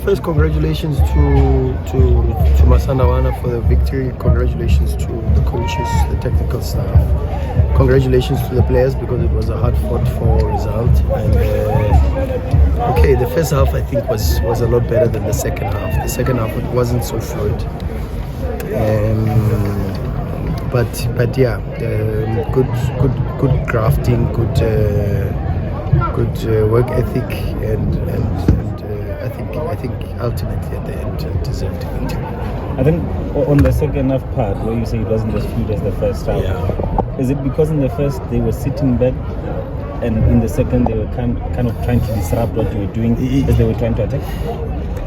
First, congratulations to Masandawana for the victory. Congratulations to the coaches, the technical staff. Congratulations to the players because it was a hard-fought for result. And okay, the first half I think was a lot better than the second half. The second half it wasn't so fluid. But yeah, good grafting, good work ethic, and I think ultimately at the end deserved victory. I think on the second half part where you say it wasn't as fluid as the first half, is it because in the first they were sitting back and in the second they were kind of trying to disrupt what you were doing as they were trying to attack?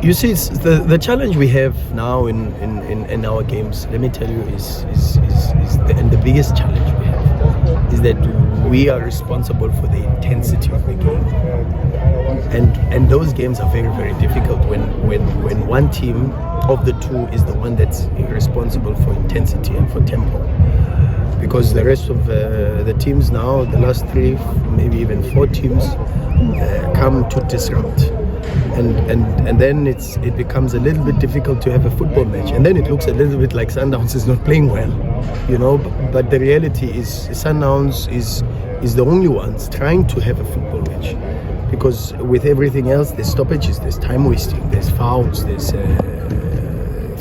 You see, it's the challenge we have now in our games, let me tell you, is the biggest challenge we have is that we are responsible for the intensity of the game. And those games are very, very difficult when one team of the two is the one that's responsible for intensity and for tempo. Because the rest of the teams now, the last 3, maybe even 4 teams, come to disrupt. And then it becomes a little bit difficult to have a football match, and then it looks a little bit like Sundowns is not playing well, you know. But the reality is Sundowns is the only ones trying to have a football match, because with everything else there's stoppages, there's time wasting, there's fouls, there's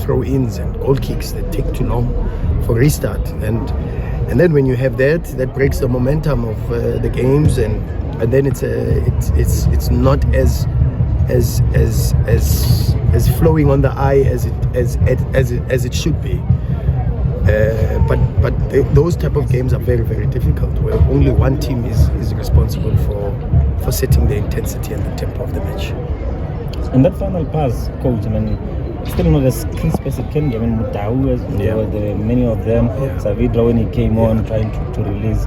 throw-ins and goal kicks that take too long for restart, and then when you have that breaks the momentum of the games, and then it's not as flowing on the eye as it should be. But those type of games are very, very difficult, where only one team is responsible for setting the intensity and the tempo of the match. And that final pass, coach, I mean, still not as crisp as it can be. I mean, Mutahu, there were many of them. Savidra, when he came on, trying to release.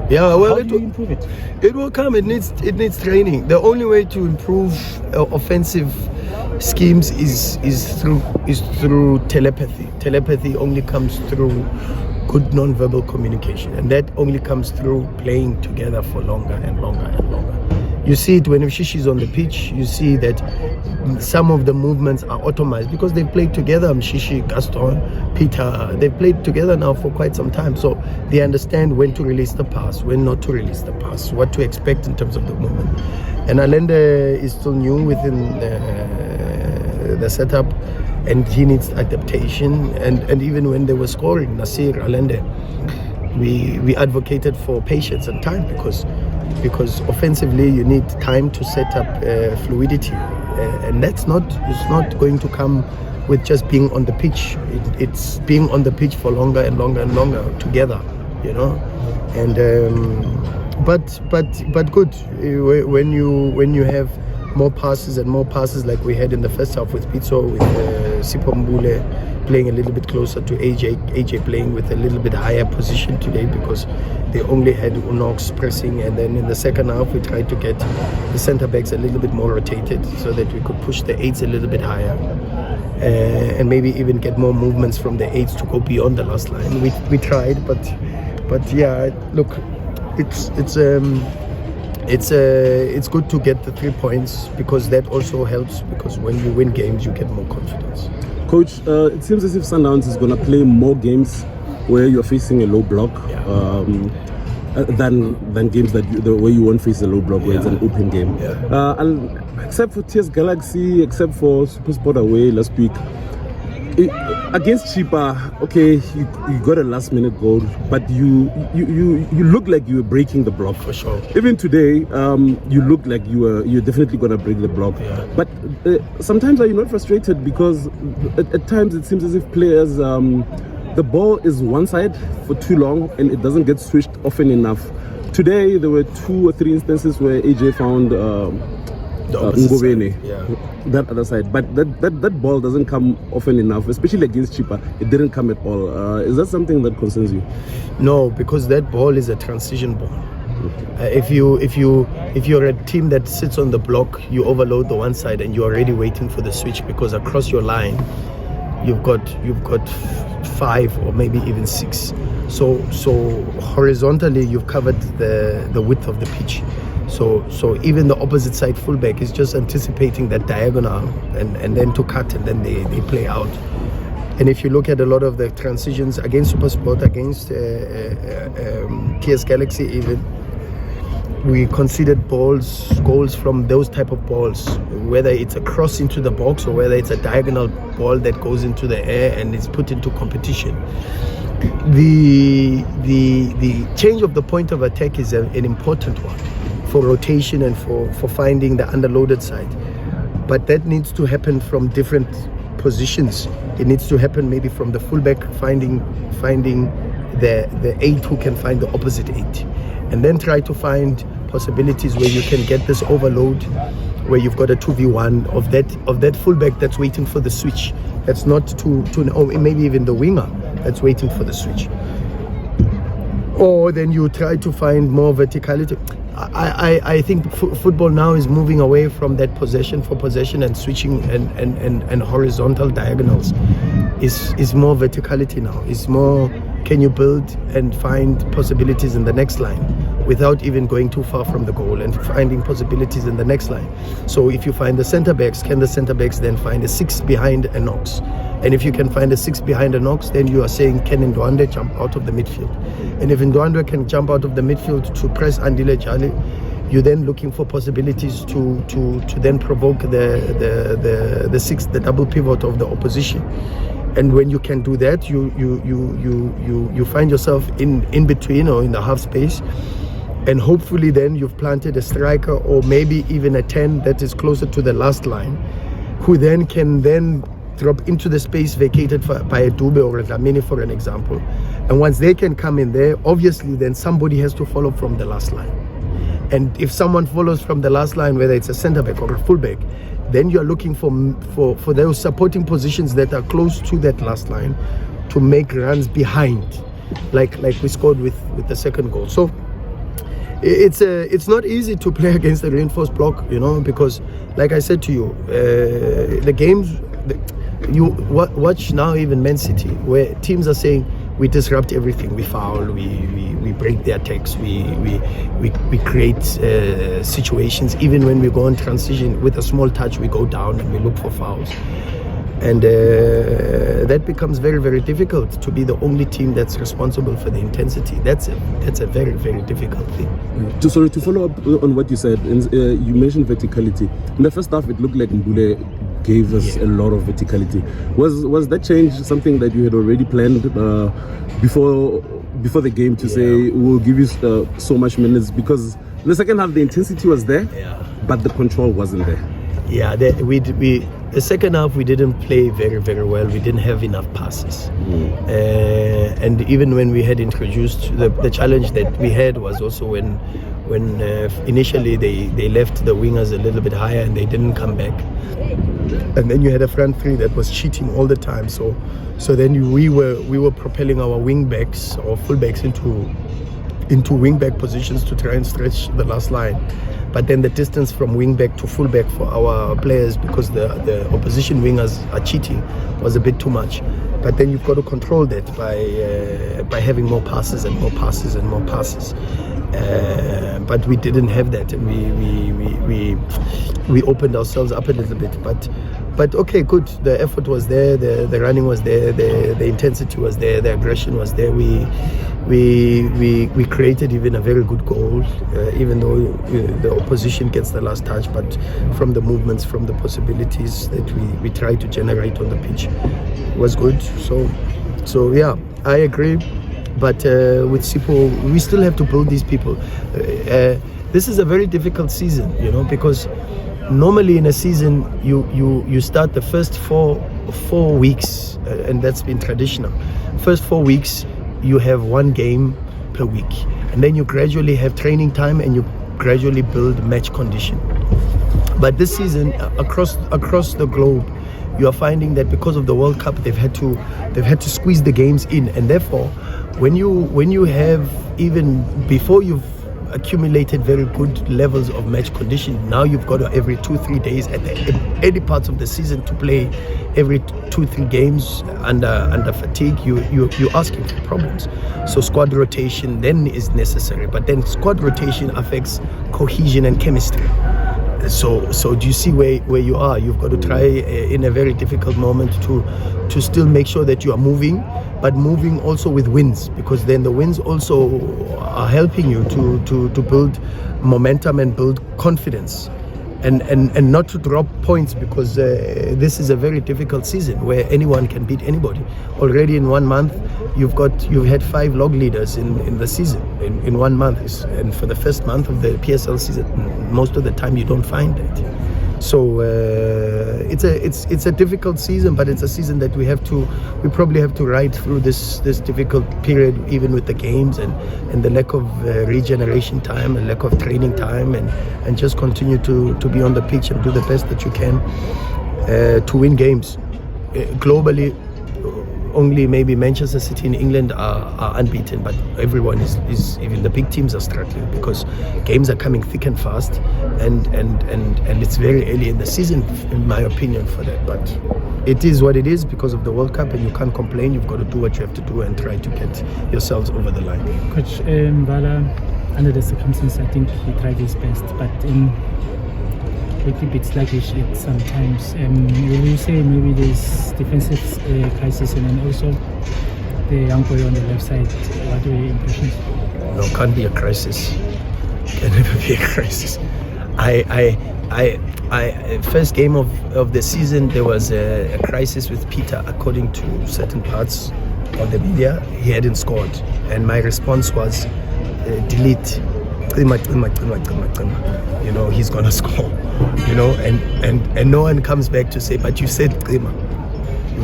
Yeah, well, how do you improve it? It will come. It needs training. The only way to improve offensive schemes is through telepathy. Telepathy only comes through good non-verbal communication, and that only comes through playing together for longer and longer and longer. You see it when Shishi's on the pitch. You see that some of the movements are automated because they've played together. Shishi, Gaston, Peter, they've played together now for quite some time. So they understand when to release the pass, when not to release the pass, what to expect in terms of the movement. And Allende is still new within the setup, and he needs adaptation. And even when they were scoring, Nasir, Allende, we advocated for patience and time because offensively you need time to set up fluidity, and it's not going to come with just being on the pitch. It's being on the pitch for longer and longer and longer together, you know. And but good when you have more passes like we had in the first half with Pizzo, with Sipho Mbule playing a little bit closer to AJ playing with a little bit higher position today because they only had Unox pressing, and then in the second half we tried to get the centre backs a little bit more rotated so that we could push the 8s a little bit higher, and maybe even get more movements from the 8s to go beyond the last line. We tried, but yeah, look, it's good to get the 3 points because that also helps, because when you win games you get more confidence. Coach, it seems as if Sundowns is going to play more games where you're facing a low block than games where you won't face a low block, where it's an open game. And except for TS Galaxy, except for SuperSport away last week, against Chipa, okay, you got a last minute goal, but you look like you were breaking the block. For sure. Even today, you look like you're definitely gonna break the block. But sometimes are you not frustrated because at times it seems as if players, the ball is one side for too long and it doesn't get switched often enough. Today there were 2 or 3 instances where AJ found Ngovene, that other side, but that ball doesn't come often enough, especially against Chipa. It didn't come at all. Is that something that concerns you? No, because that ball is a transition ball. If you're a team that sits on the block, you overload the one side and you're already waiting for the switch, because across your line you've got 5 or maybe even 6. So horizontally you've covered the width of the pitch. So even the opposite side fullback is just anticipating that diagonal and then to cut, and then they play out. And if you look at a lot of the transitions against SuperSport, against TS Galaxy even, we considered goals from those type of balls, whether it's a cross into the box or whether it's a diagonal ball that goes into the air and is put into competition. The change of the point of attack is an important one for rotation and for finding the underloaded side. But that needs to happen from different positions. It needs to happen maybe from the fullback finding the 8 who can find the opposite 8, and then try to find possibilities where you can get this overload, where you've got a 2v1 of that fullback that's waiting for the switch. That's not or maybe even the winger that's waiting for the switch. Or then you try to find more verticality. I think football now is moving away from that possession for possession and switching and horizontal diagonals. Is more verticality now. It's more, can you build and find possibilities in the next line without even going too far from the goal, and finding possibilities in the next line. So if you find the centre backs, can the centre backs then find a 6 behind a Knox? And if you can find a 6 behind a Knox, then you are saying, can Ndwandwe jump out of the midfield? And if Ndwandwe can jump out of the midfield to press Andile Jali, you're then looking for possibilities to then provoke the 6, the double pivot of the opposition. And when you can do that, you find yourself in between or in the half space, and hopefully then you've planted a striker or maybe even a 10 that is closer to the last line, who then can then drop into the space vacated by a Dube or a Dlamini, for an example. And once they can come in there, obviously then somebody has to follow from the last line. And if someone follows from the last line, whether it's a centre back or a full back, then you're looking for those supporting positions that are close to that last line to make runs behind, like we scored with the second goal. So it's not easy to play against a reinforced block, because like I said to you, the games, you watch now even Man City, where teams are saying we disrupt everything, we foul, we break their attacks, we create situations. Even when we go on transition with a small touch, we go down and we look for fouls. And that becomes very, very difficult to be the only team that's responsible for the intensity. That's a very, very difficult thing. To follow up on what you said, you mentioned verticality. In the first half, it looked like Mbule gave us a lot of verticality. Was that change something that you had already planned before the game to say we'll give you so much minutes? Because in the second half, the intensity was there, but the control wasn't there. Yeah, the second half we didn't play very, very well. We didn't have enough passes. And even when we had introduced, the challenge that we had was also when initially they left the wingers a little bit higher and they didn't come back. And then you had a front three that was cheating all the time. So then we were propelling our wing backs or full backs into wing back positions to try and stretch the last line. But then the distance from wing back to full back for our players, because the opposition wingers are cheating, was a bit too much. But then you've got to control that by having more passes and more passes and more passes. But we didn't have that, and we opened ourselves up a little bit. But okay, good. The effort was there, the running was there, the intensity was there, the aggression was there. We created even a very good goal, even though the opposition gets the last touch. But from the movements, from the possibilities that we tried to generate on the pitch, was good. So yeah, I agree. But with Sipho, we still have to build these people. This is a very difficult season, because normally in a season you start the first four weeks, and that's been traditional. First 4 weeks you have one game per week, and then you gradually have training time and you gradually build match condition. But this season across the globe, you are finding that because of the World Cup, they've had to squeeze the games in, and therefore when you have, even before you've accumulated very good levels of match conditioning. Now you've got every 2-3 days at any parts of the season to play every 2-3 games under fatigue. You're asking for problems. So squad rotation then is necessary, but then squad rotation affects cohesion and chemistry. So do you see where you are? You've got to try in a very difficult moment to still make sure that you are moving, but moving also with wins, because then the wins also are helping you to build momentum and build confidence, and not to drop points, because this is a very difficult season where anyone can beat anybody. Already in 1 month you've had 5 log leaders in the season in 1 month, and for the first month of the PSL season most of the time you don't find that. So it's a difficult season, but it's a season that we probably have to ride through this difficult period, even with the games and the lack of regeneration time and lack of training time, and just continue to be on the pitch and do the best that you can to win games. Globally, only maybe Manchester City in England are unbeaten, but everyone is even the big teams are struggling, because games are coming thick and fast, and it's very early in the season, in my opinion, for that. But it is what it is because of the World Cup, and you can't complain. You've got to do what you have to do and try to get yourselves over the line. Coach Mbala, under the circumstances, I think he tried his best, but a bit sluggish sometimes. Will you say maybe there's defensive crisis, and then also the young boy on the left side? What are your impressions? No, can't be a crisis. Can never be a crisis. I first game of the season there was a crisis with Peter, according to certain parts of the media. He hadn't scored, and my response was delete. You know, he's gonna score. You know, and no one comes back to say, but you said Qima.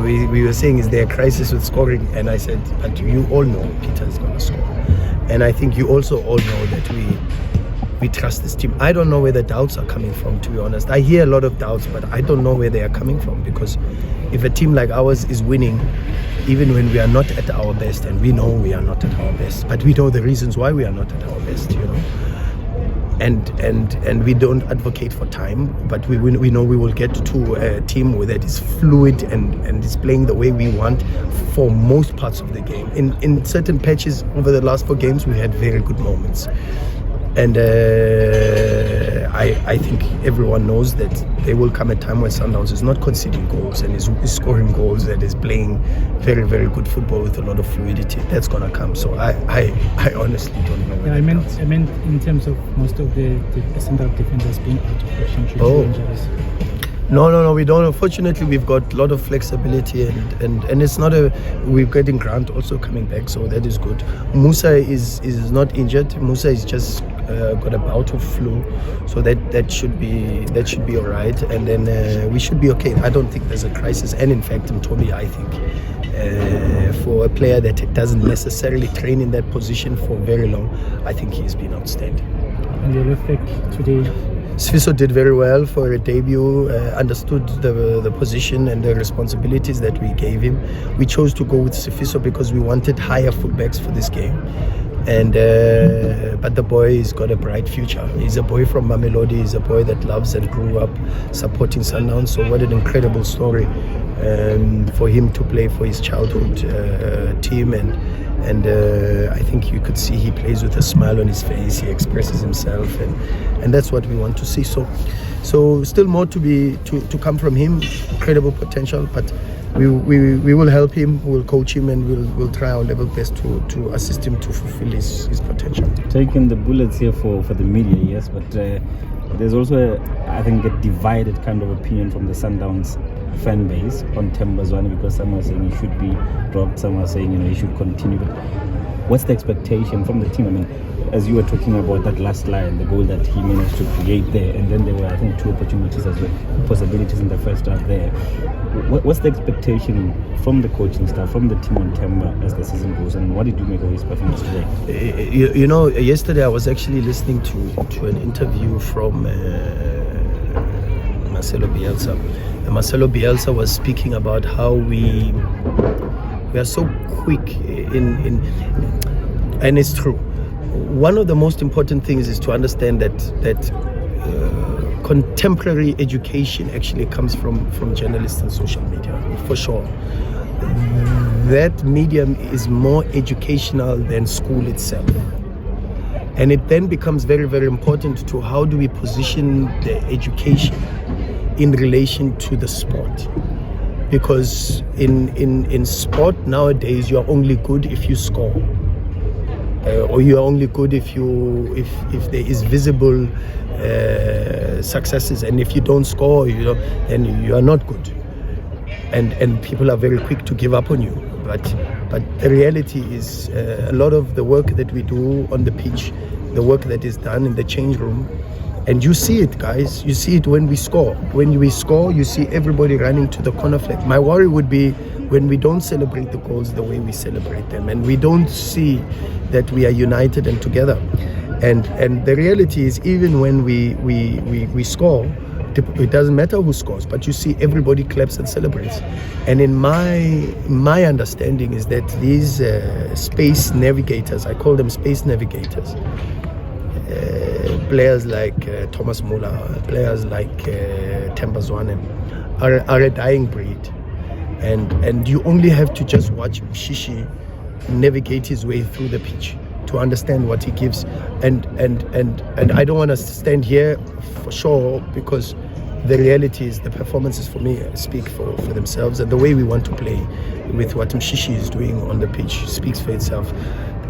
We were saying, is there a crisis with scoring? And I said, but you all know Peter is gonna score. And I think you also all know that we trust this team. I don't know where the doubts are coming from, to be honest. I hear a lot of doubts, but I don't know where they are coming from, because if a team like ours is winning, even when we are not at our best, and we know we are not at our best, but we know the reasons why we are not at our best, you know. And we don't advocate for time, but we know we will get to a team that is fluid and is playing the way we want for most parts of the game. In certain patches over the last 4 games, we had very good moments. And I think everyone knows that there will come a time when Sundowns is not conceding goals and is scoring goals, that is playing very, very good football with a lot of fluidity. That's gonna come. So I honestly don't know. Yeah, I meant in terms of most of the central defenders being out of action due to injuries. No, we don't. Unfortunately, we've got a lot of flexibility, and it's not we're getting Grant also coming back, so that is good. Musa is not injured. Musa is just got a bout of flu, so that should be all right, and then we should be okay. I don't think there's a crisis, and in fact, Mtobi, I think for a player that doesn't necessarily train in that position for very long, I think he's been outstanding. And your left back today? Sifiso did very well for a debut, understood the position and the responsibilities that we gave him. We chose to go with Sifiso because we wanted higher fullbacks for this game. And but the boy has got a bright future. He's a boy from Mamelodi. He's a boy that loves and grew up supporting Sundowns. So what an incredible story for him to play for his childhood team. And I think you could see he plays with a smile on his face. He expresses himself, and that's what we want to see. So still more to come from him. Incredible potential, but we will help him. We'll coach him, and we'll try our level best to assist him to fulfill his potential. Taking the bullets here for the media, yes, but there's also I think a divided kind of opinion from the Sundowns fan base on Thembazwane, because some are saying he should be dropped, some are saying he should continue. But what's the expectation from the team? I mean, as you were talking about that last line, the goal that he managed to create there, and then there were I think 2 opportunities as well, possibilities in the first half there. What's the expectation from the coaching staff, from the team on Themba as the season goes, and what did you make of his performance today? You know, yesterday I was actually listening to an interview from Marcelo Bielsa. And Marcelo Bielsa was speaking about how we are so quick in and it's true. one of the most important things is to understand that contemporary education actually comes from journalists and social media, for sure. That medium is more educational than school itself. And it then becomes very, very important to how do we position the education in relation to the sport. Because in sport nowadays, you are only good if you score. Or you are only good if there is visible successes, and if you don't score, then you are not good. And people are very quick to give up on you. But the reality is a lot of the work that we do on the pitch, the work that is done in the change room, and you see it, guys. You see it when we score. When we score, you see everybody running to the corner flag. My worry would be when we don't celebrate the goals the way we celebrate them, and we don't see that we are united and together. And the reality is, even when we score, it doesn't matter who scores, but you see everybody claps and celebrates. And in my understanding is that these space navigators, I call them space navigators, players like Thomas Muller, players like Themba Zwane, are a dying breed. And you only have to just watch Mshishi navigate his way through the pitch to understand what he gives. And I don't want to stand here for sure, because the reality is the performances for me speak for themselves, and the way we want to play with what Mshishi is doing on the pitch speaks for itself.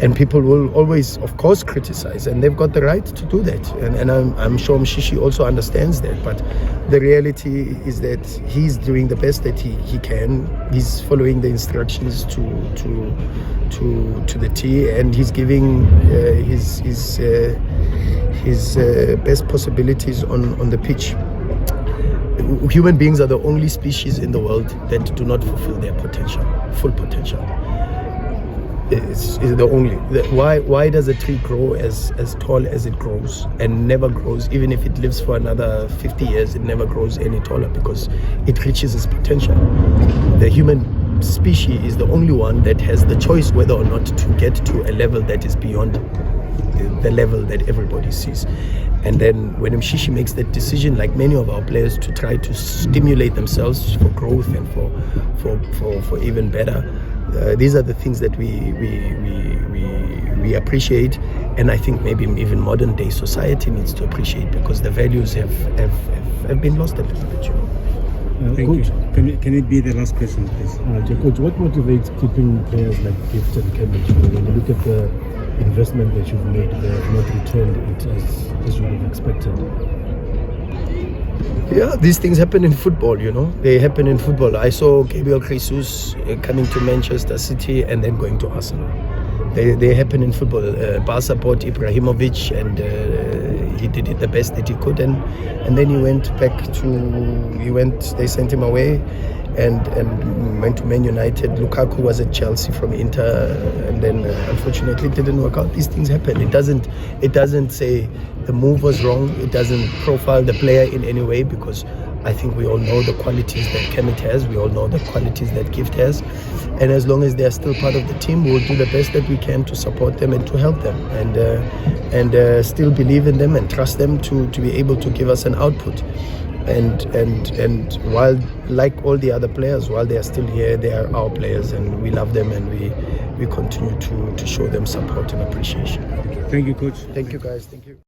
And people will always, of course, criticize, and they've got the right to do that. And I'm sure Mshishi also understands that. But the reality is that he's doing the best that he can. He's following the instructions to the T, and he's giving his best possibilities on the pitch. Human beings are the only species in the world that do not fulfill their full potential. It's the only. Why does a tree grow as tall as it grows and never grows? Even if it lives for another 50 years, it never grows any taller because it reaches its potential. The human species is the only one that has the choice whether or not to get to a level that is beyond the level that everybody sees. And then when Mshishi makes that decision, like many of our players, to try to stimulate themselves for growth and for even better, these are the things that we appreciate, and I think maybe even modern day society needs to appreciate, because the values have been lost a little bit, Thank Coach, you. Can it be the last question, please? Coach, what motivates keeping players like Gift and Cambridge? When you look at the investment that you've made, they have not returned it as you would have expected. Yeah, these things happen in football, They happen in football. I saw Gabriel Jesus coming to Manchester City and then going to Arsenal. They happen in football. Barca bought Ibrahimovic, and he did it the best that he could, and then he went back they sent him away and went to Man United. Lukaku was at Chelsea from Inter, and then unfortunately it didn't work out. These things happen. It doesn't say the move was wrong. It doesn't profile the player in any way, because I think we all know the qualities that Kemet has. We all know the qualities that Gift has. And as long as they are still part of the team, we'll do the best that we can to support them and to help them, and still believe in them and trust them to be able to give us an output. And while, like all the other players, while they are still here, they are our players, and we love them, and we continue to show them support and appreciation. Thank you, Coach. Thank you, guys. Thank you.